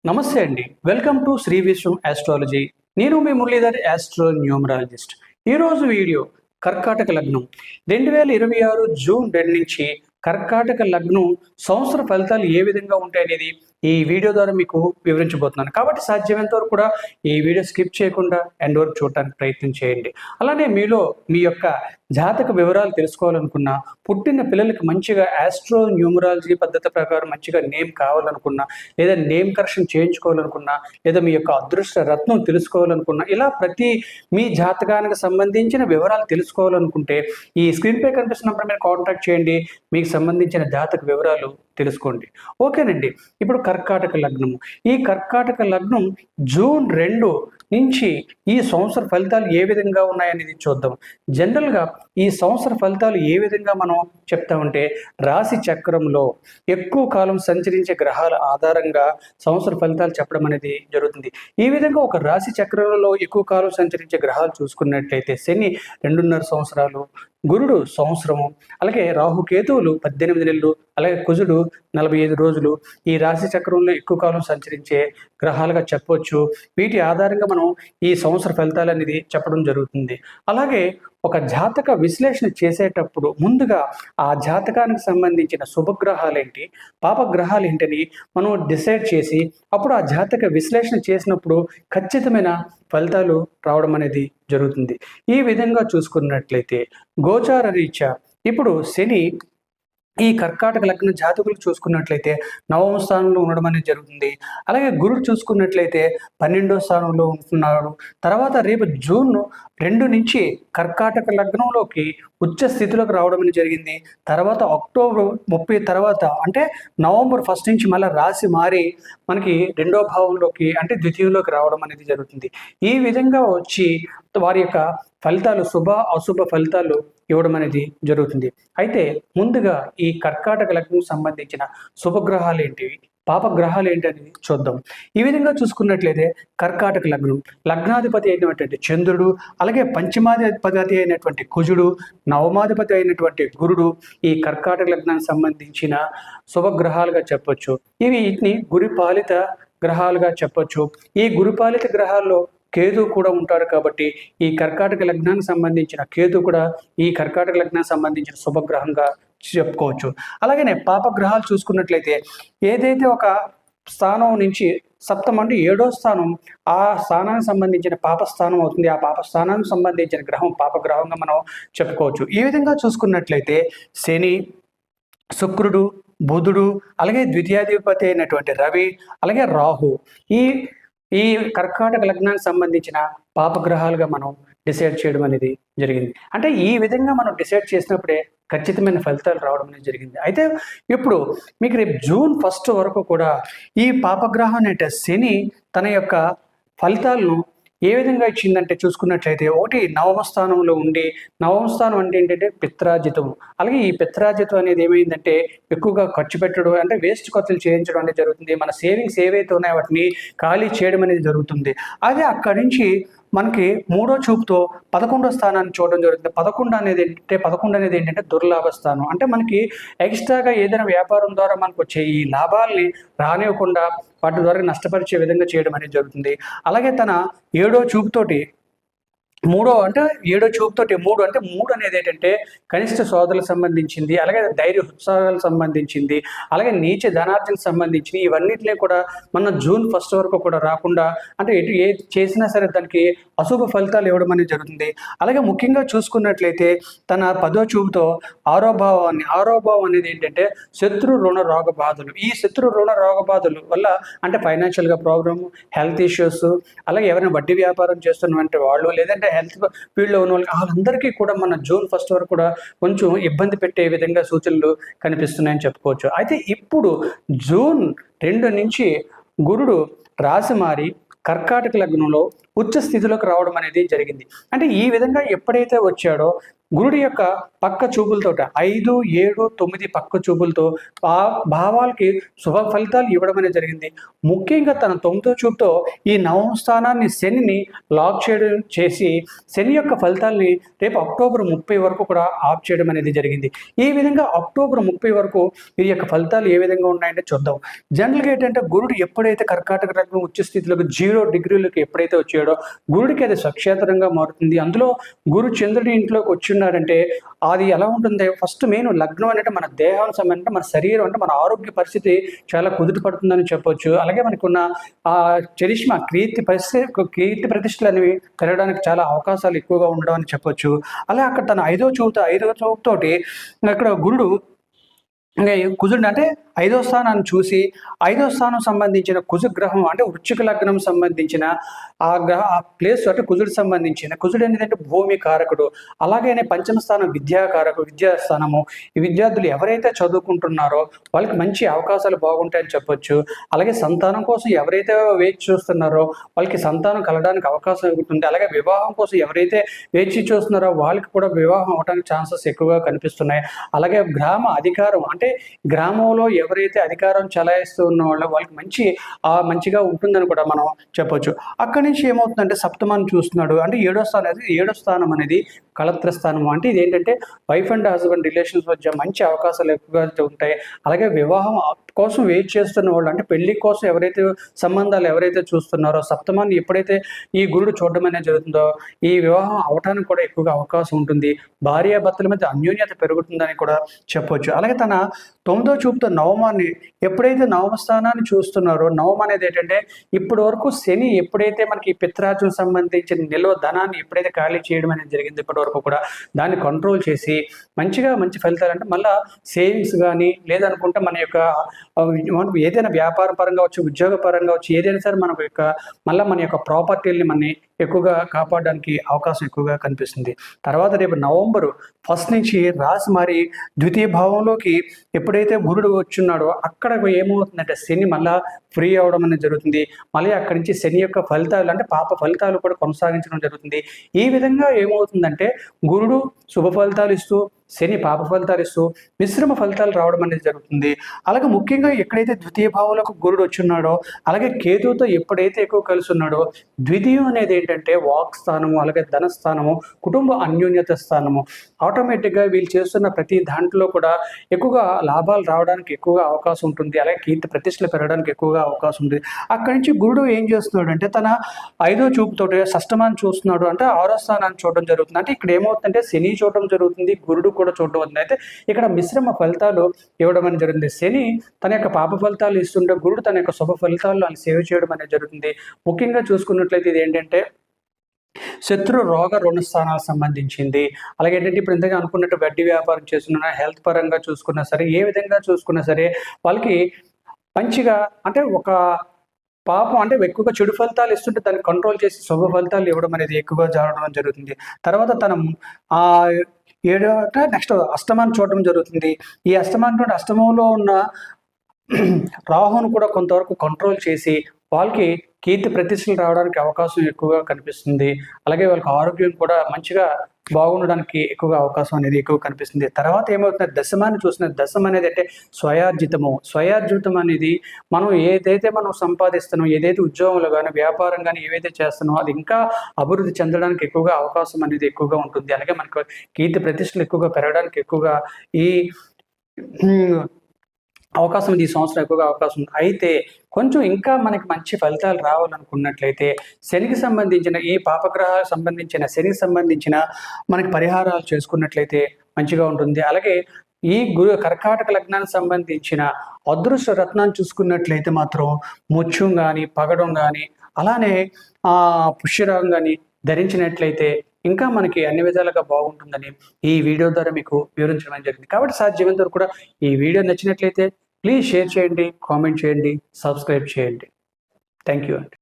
నమస్తే అండి. Welcome to Shri Vishwam astrology. నేను మీ మురళీధర్ ఆస్ట్రో న్యూమరాలజిస్ట్. ఈరోజు వీడియో కర్కాటక లగ్నం 2026 జూన్ 2 నుంచి కర్కాటక లగ్నం సంవత్సర ఫలితాలు ఏ విధంగా ఉంటాయనేది ఈ వీడియో ద్వారా మీకు వివరించబోతున్నాను. కాబట్టి సాధ్యమైనంత వరకు కూడా ఈ వీడియో స్కిప్ చేయకుండా ఎండ్ వరకు చూడటానికి ప్రయత్నం చేయండి. అలానే మీలో మీ యొక్క జాతక వివరాలు తెలుసుకోవాలనుకున్నా, పుట్టిన పిల్లలకి మంచిగా ఆస్ట్రో న్యూమరాలజీ పద్ధతి ప్రకారం మంచిగా నేమ్ కావాలనుకున్నా, లేదా నేమ్ కరెక్షన్ చేయించుకోవాలనుకున్నా, లేదా మీ యొక్క అదృష్ట రత్నం తెలుసుకోవాలనుకున్నా, ఇలా ప్రతి మీ జాతకానికి సంబంధించిన వివరాలు తెలుసుకోవాలనుకుంటే ఈ స్క్రీన్పై కనిపిస్తున్నప్పుడు మీరు కాంటాక్ట్ చేయండి. మీకు సంబంధించిన జాతక వివరాలు తెలుసుకోండి. ఓకేనండి. ఇప్పుడు కర్కాటక లగ్నము. ఈ కర్కాటక లగ్నం జూన్ 2 నుంచి ఈ సంవత్సర ఫలితాలు ఏ విధంగా ఉన్నాయనేది చూద్దాం. జనరల్గా ఈ సంవత్సర ఫలితాలు ఏ విధంగా మనం చెప్తామంటే, రాశి చక్రంలో ఎక్కువ కాలం సంచరించే గ్రహాల ఆధారంగా సంవత్సర ఫలితాలు చెప్పడం అనేది జరుగుతుంది. ఈ విధంగా ఒక రాశి చక్రంలో ఎక్కువ కాలం సంచరించే గ్రహాలు చూసుకున్నట్లయితే శని 2.5 సంవత్సరాలు, గురుడు సంవత్సరము, అలాగే రాహుకేతువులు 18 నెలలు, అలాగే కుజుడు 45 రోజులు ఈ రాశి చక్రంలో ఎక్కువ కాలం సంచరించే గ్రహాలుగా చెప్పవచ్చు. వీటి ఆధారంగా మనం ఈ సంవత్సర ఫలితాలు అనేది చెప్పడం జరుగుతుంది. అలాగే ఒక జాతక విశ్లేషణ చేసేటప్పుడు ముందుగా ఆ జాతకానికి సంబంధించిన శుభగ్రహాలు ఏంటి, పాపగ్రహాలు ఏంటని మనం డిసైడ్ చేసి అప్పుడు ఆ జాతక విశ్లేషణ చేసినప్పుడు ఖచ్చితమైన ఫలితాలు రావడం అనేది జరుగుతుంది. ఈ విధంగా చూసుకున్నట్లయితే గోచార రీత్యా ఇప్పుడు శని ఈ కర్కాటక లగ్న జాతకులు చూసుకున్నట్లయితే 9వ స్థానంలో ఉండడం అనేది జరుగుతుంది. అలాగే గురుడు చూసుకున్నట్లయితే 12వ స్థానంలో ఉంటున్నాడు. తర్వాత రేపు జూన్ 2 నుంచి కర్కాటక లగ్నంలోకి ఉచ్చ స్థితిలోకి రావడం అనేది జరిగింది. తర్వాత అక్టోబర్ 30 తర్వాత అంటే నవంబర్ 1 నుంచి మళ్ళీ రాశి మారి మనకి 2వ భావంలోకి అంటే ద్వితీయంలోకి రావడం అనేది జరుగుతుంది. ఈ విధంగా వచ్చి వారి యొక్క ఫలితాలు శుభ అశుభ ఫలితాలు ఇవ్వడం అనేది జరుగుతుంది. అయితే ముందుగా ఈ కర్కాటక లగ్నం సంబంధించిన శుభగ్రహాలు ఏంటివి, పాపగ్రహాలు ఏంటి అనేది చూద్దాం. ఈ విధంగా చూసుకున్నట్లయితే కర్కాటక లగ్నం లగ్నాధిపతి అయినటువంటి చంద్రుడు, అలాగే పంచమాధిపతి అయినటువంటి కుజుడు, నవమాధిపతి అయినటువంటి గురుడు ఈ కర్కాటక లగ్నానికి సంబంధించిన శుభగ్రహాలుగా చెప్పొచ్చు. వీటిని గురిపాలిత గ్రహాలుగా చెప్పొచ్చు. ఈ గురిపాలిత గ్రహాల్లో కేతు కూడా ఉంటాడు కాబట్టి ఈ కర్కాటక లగ్నానికి సంబంధించిన కేతు కూడా ఈ కర్కాటక లగ్నానికి సంబంధించిన శుభగ్రహంగా చెప్పుకోవచ్చు. అలాగనే పాపగ్రహాలు చూసుకున్నట్లయితే ఏదైతే ఒక స్థానం నుంచి సప్తమం అంటే 7వ స్థానం ఆ స్థానానికి సంబంధించిన పాపస్థానం అవుతుంది. ఆ పాపస్థానానికి సంబంధించిన గ్రహం పాపగ్రహంగా మనం చెప్పుకోవచ్చు. ఈ విధంగా చూసుకున్నట్లయితే శని, శుక్రుడు, బుధుడు, అలాగే ద్వితీయాధిపతి అయినటువంటి రవి, అలాగే రాహు ఈ కర్కాటక లగ్నానికి సంబంధించిన పాపగ్రహాలుగా మనం డిసైడ్ చేయడం అనేది జరిగింది. అంటే ఈ విధంగా మనం డిసైడ్ చేసినప్పుడే ఖచ్చితమైన ఫలితాలు రావడం అనేది జరిగింది. అయితే ఇప్పుడు మీకు రేపు జూన్ 1 వరకు కూడా ఈ పాపగ్రహం అనే శని తన యొక్క ఫలితాలను ఏ విధంగా ఇచ్చిందంటే చూసుకున్నట్లయితే ఒకటి 9వ స్థానంలో ఉండి, 9వ స్థానం అంటే ఏంటంటే పిత్రాజితం. అలాగే ఈ పిత్రాజితం అనేది ఏమైందంటే ఎక్కువగా ఖర్చు పెట్టడం అంటే వేస్ట్ ఖర్చులు చేయించడం అనేది జరుగుతుంది. మన సేవింగ్స్ ఏవైతే ఉన్నాయో వాటిని ఖాళీ చేయడం అనేది జరుగుతుంది. అదే అక్కడి నుంచి మనకి 3వ చూపుతో 11వ స్థానాన్ని చూడడం జరుగుతుంది. 11 అనేది ఏంటంటే దుర్లాభ స్థానం. అంటే మనకి ఎక్స్ట్రాగా ఏదైనా వ్యాపారం ద్వారా మనకు వచ్చే ఈ లాభాలని రానివ్వకుండా వాటి ద్వారా నష్టపరిచే విధంగా చేయడం అనేది జరుగుతుంది. అలాగే తన 7వ చూపుతోటి 7వ చూపుతోటి 3 అనేది ఏంటంటే కనిష్ట సోదరులకు సంబంధించింది, అలాగే ధైర్య ఉత్సాహాలకు సంబంధించింది, అలాగే నీచ ధనార్జనకు సంబంధించింది. ఇవన్నిటినీ కూడా మన జూన్ 1 వరకు కూడా రాకుండా అంటే ఏది చేసినా సరే దానికి అశుభ ఫలితాలు ఇవ్వడం అనేది జరుగుతుంది. అలాగే ముఖ్యంగా చూసుకున్నట్లయితే తన 10వ చూపుతో 6వ భావం అనేది ఏంటంటే శత్రు రుణ రోగ బాధలు. ఈ శత్రు రుణ రోగ బాధలు వల్ల అంటే ఫైనాన్షియల్గా ప్రాబ్లమ్, హెల్త్ ఇష్యూస్, అలాగే ఎవరైనా వడ్డీ వ్యాపారం చేస్తున్నటువంటి వాళ్ళు లేదంటే హెల్త్ ఫీల్డ్లో ఉన్న వాళ్ళందరికీ కూడా మన జూన్ 1 వరకు కూడా కొంచెం ఇబ్బంది పెట్టే విధంగా సూచనలు కనిపిస్తున్నాయని చెప్పుకోవచ్చు. అయితే ఇప్పుడు జూన్ 2 నుంచి గురుడు రాశి మారి కర్కాటక లగ్నంలో ఉచ్చ స్థితిలోకి రావడం అనేది జరిగింది. అంటే ఈ విధంగా ఎప్పుడైతే వచ్చాడో గురుడి యొక్క పక్క చూపులతో 5, 7, 9 పక్క చూపులతో భావాలకి శుభ ఫలితాలు ఇవ్వడం అనేది జరిగింది. ముఖ్యంగా తన 9వ చూపుతో ఈ నవమ స్థానాన్ని శనిని లాక్ చేయడం చేసి శని యొక్క ఫలితాల్ని రేపు అక్టోబర్ 30 వరకు కూడా ఆఫ్ చేయడం అనేది జరిగింది. ఈ విధంగా అక్టోబర్ 30 వరకు ఈ యొక్క ఫలితాలు ఏ విధంగా ఉన్నాయంటే చూద్దాం. జనరల్గా ఏంటంటే గురుడు ఎప్పుడైతే కర్కాటక లగ్నం ఉచ్చ స్థితిలోకి 0 డిగ్రీలకు ఎప్పుడైతే వచ్చాడో గురుడికి అది స్వక్షేత్రంగా మారుతుంది. అందులో గురు చంద్రుడి ఇంట్లోకి వచ్చిన్నాడంటే అది ఎలా ఉంటుంది? ఫస్ట్ మెయిన్ లగ్నం అంటే మన దేహానికి సంబంధించి మన శరీరం అంటే మన ఆరోగ్య పరిస్థితి చాలా కుదుట పడుతుందని చెప్పొచ్చు. అలాగే మనకున్న చరిష్మా కీర్తి ప్రతిష్టలు అనేవి పెరగడానికి చాలా అవకాశాలు ఎక్కువగా ఉండడం అని చెప్పొచ్చు. అలా అక్కడ తన 5వ చూపుతోటి అక్కడ గురుడు కుజుడు అంటే 5వ స్థానాన్ని చూసి 5వ స్థానం సంబంధించిన కుజగ్రహం అంటే వృశ్చిక లగ్నం సంబంధించిన ఆ ప్లేస్ అంటే కుజుడికి సంబంధించిన కుజుడు ఏంటంటే భూమి కారకుడు. అలాగే పంచమ స్థానం విద్యాస్థానము. ఈ విద్యార్థులు ఎవరైతే చదువుకుంటున్నారో వాళ్ళకి మంచి అవకాశాలు బాగుంటాయని చెప్పొచ్చు. అలాగే సంతానం కోసం ఎవరైతే వేచి చూస్తున్నారో వాళ్ళకి సంతానం కలగడానికి అవకాశం ఉంటుంది. అలాగే వివాహం కోసం ఎవరైతే వేచి చూస్తున్నారో వాళ్ళకి కూడా వివాహం అవడానికి ఛాన్సెస్ ఎక్కువగా కనిపిస్తున్నాయి. అలాగే గ్రామ అధికారం అంటే గ్రామంలో ఎవరైతే అధికారం చలాయిస్తూ ఉన్న వాళ్ళకి మంచిగా ఉంటుందని కూడా మనం చెప్పొచ్చు. అక్కడి నుంచి ఏమవుతుందంటే సప్తమాన్ని చూస్తున్నాడు అంటే 7వ స్థానం అనేది కళత్ర స్థానం. అంటే ఇది ఏంటంటే వైఫ్ అండ్ హస్బెండ్ రిలేషన్స్ మధ్య మంచి అవకాశాలు ఎక్కువగా ఉంటాయి. అలాగే వివాహం కోసం వెయిట్ చేస్తున్న వాళ్ళు అంటే పెళ్లి కోసం సంబంధాలు ఎవరైతే చూస్తున్నారో సప్తమాన్ని ఎప్పుడైతే ఈ గురుడు చూడడం అనేది జరుగుతుందో ఈ వివాహం అవటానికి కూడా ఎక్కువగా అవకాశం ఉంటుంది. భార్యాభర్తల మధ్య అన్యోన్యత పెరుగుతుందని కూడా చెప్పొచ్చు. అలాగే తన 9వ చూపుతో నవమాన్ని ఎప్పుడైతే నవమ స్థానాన్ని చూస్తున్నారో నవమ అనేది ఏంటంటే ఇప్పటి వరకు శని ఎప్పుడైతే మనకి పిత్రార్జున సంబంధించిన నిల్వ ధనాన్ని ఎప్పుడైతే ఖాళీ చేయడం అనేది జరిగింది ఇప్పటి వరకు కూడా దాన్ని కంట్రోల్ చేసి మంచి ఫలితాలు అంటే మళ్ళీ సేవింగ్స్ కానీ లేదనుకుంటే మన యొక్క ఏదైనా వ్యాపార పరంగా వచ్చి ఉద్యోగ పరంగా వచ్చి ఏదైనా సరే మన యొక్క ప్రాపర్టీల్ని మనని ఎక్కువగా కాపాడడానికి అవకాశం ఎక్కువగా కనిపిస్తుంది. తర్వాత రేపు నవంబర్ 1 నుంచి రాశి మారి ద్వితీయ భావంలోకి ఎప్పుడైతే గురుడు వచ్చున్నాడో అక్కడ ఏమవుతుందంటే శని మళ్ళా ఫ్రీ అవడం అనేది జరుగుతుంది. మళ్ళీ అక్కడి నుంచి శని యొక్క ఫలితాలు అంటే పాప ఫలితాలు కూడా కొనసాగించడం జరుగుతుంది. ఈ విధంగా ఏమవుతుందంటే గురుడు శుభ ఫలితాలు ఇస్తూ శని పాప ఫలితాలు ఇస్తూ మిశ్రమ ఫలితాలు రావడం అనేది జరుగుతుంది. అలాగే ముఖ్యంగా ఎక్కడైతే ద్వితీయ భావంలోకి గురుడు వచ్చున్నాడో అలాగే కేతువుతో ఎప్పుడైతే ఎక్కువ కలిసి ఉన్నాడో ద్వితీయం అనేది ఏంటంటే వాక్ స్థానము అలాగే ధనస్థానము కుటుంబ అన్యోన్యత స్థానము. ఆటోమేటిక్గా వీళ్ళు చేస్తున్న ప్రతి దాంట్లో కూడా ఎక్కువగా లాభాలు రావడానికి ఎక్కువగా అవకాశం ఉంటుంది. అలాగే కీర్తి ప్రతిష్టలు పెరగడానికి ఎక్కువగా అవకాశం ఉంటుంది. అక్కడి నుంచి గురుడు ఏం చేస్తున్నాడు అంటే తన 5వ చూపుతో షష్టమాన్ని చూస్తున్నాడు అంటే 6వ స్థానాన్ని చూడడం జరుగుతుంది. అంటే ఇక్కడ ఏమవుతుందంటే శని చూడడం జరుగుతుంది, గురుడు కూడా చూడడం అవుతుంది. అయితే ఇక్కడ మిశ్రమ ఫలితాలు ఇవ్వడం అనేది జరుగుతుంది. శని తన యొక్క పాప ఫలితాలు ఇస్తుంటే గురుడు తన యొక్క శుభ ఫలితాలు సేవ చేయడం అనేది జరుగుతుంది. ముఖ్యంగా చూసుకున్నట్లయితే ఇది ఏంటంటే శత్రు రోగ రుణ స్థానాలకు సంబంధించింది. అలాగే ఏంటంటే ఇప్పుడు ఇంతగా అనుకున్నట్టు వడ్డీ వ్యాపారం చేస్తున్నా హెల్త్ పరంగా చూసుకున్నా సరే ఏ విధంగా చూసుకున్నా సరే వాళ్ళకి మంచిగా అంటే ఒక పాపం అంటే ఎక్కువగా చెడు ఫలితాలు ఇస్తుంటే దాన్ని కంట్రోల్ చేసి శుభ ఫలితాలు ఇవ్వడం అనేది ఎక్కువగా జరగడం జరుగుతుంది. తర్వాత తన 7వ నెక్స్ట్ అష్టమాన్ని చూడడం జరుగుతుంది. ఈ అష్టమంలో ఉన్న రాహును కూడా కొంతవరకు కంట్రోల్ చేసి వాళ్ళకి కీర్తి ప్రతిష్టలు రావడానికి అవకాశం ఎక్కువగా కనిపిస్తుంది. అలాగే వాళ్ళకి ఆరోగ్యం కూడా మంచిగా బాగుండడానికి ఎక్కువగా అవకాశం అనేది ఎక్కువ కనిపిస్తుంది. తర్వాత ఏమవుతుంది దశమాన్ని చూసిన దశం అనేది అంటే స్వయార్జితం అనేది మనం ఏదైతే మనం సంపాదిస్తున్నాం ఏదైతే ఉద్యోగంలో కానీ వ్యాపారం కానీ ఏవైతే చేస్తున్నామో అది ఇంకా అభివృద్ధి చెందడానికి ఎక్కువగా అవకాశం అనేది ఎక్కువగా ఉంటుంది. అలాగే మనకు కీర్తి ప్రతిష్టలు ఎక్కువగా పెరగడానికి ఎక్కువగా ఈ అవకాశం ఉంది. ఈ సంవత్సరం ఎక్కువగా అవకాశం ఉంది. అయితే కొంచెం ఇంకా మనకి మంచి ఫలితాలు రావాలనుకున్నట్లయితే శనికి సంబంధించిన ఈ పాపగ్రహాలకు సంబంధించిన శనికి సంబంధించిన మనకి పరిహారాలు చేసుకున్నట్లయితే మంచిగా ఉంటుంది. అలాగే ఈ కర్కాటక లగ్నానికి సంబంధించిన అదృష్ట రత్నాన్ని చూసుకున్నట్లయితే మాత్రం ముత్యం కానీ పగడం కానీ అలానే పుష్యరాగం కానీ ధరించినట్లయితే ఇంకా మనకి అన్ని విధాలుగా బాగుంటుందని ఈ వీడియో ద్వారా మీకు వివరించడం జరిగింది. కాబట్టి సాధ్యమైనంత వరకు కూడా ఈ వీడియో నచ్చినట్లయితే ప్లీజ్ షేర్ చేయండి, కామెంట్ చేయండి, సబ్స్క్రైబ్ చేయండి. థ్యాంక్ యూ అండి.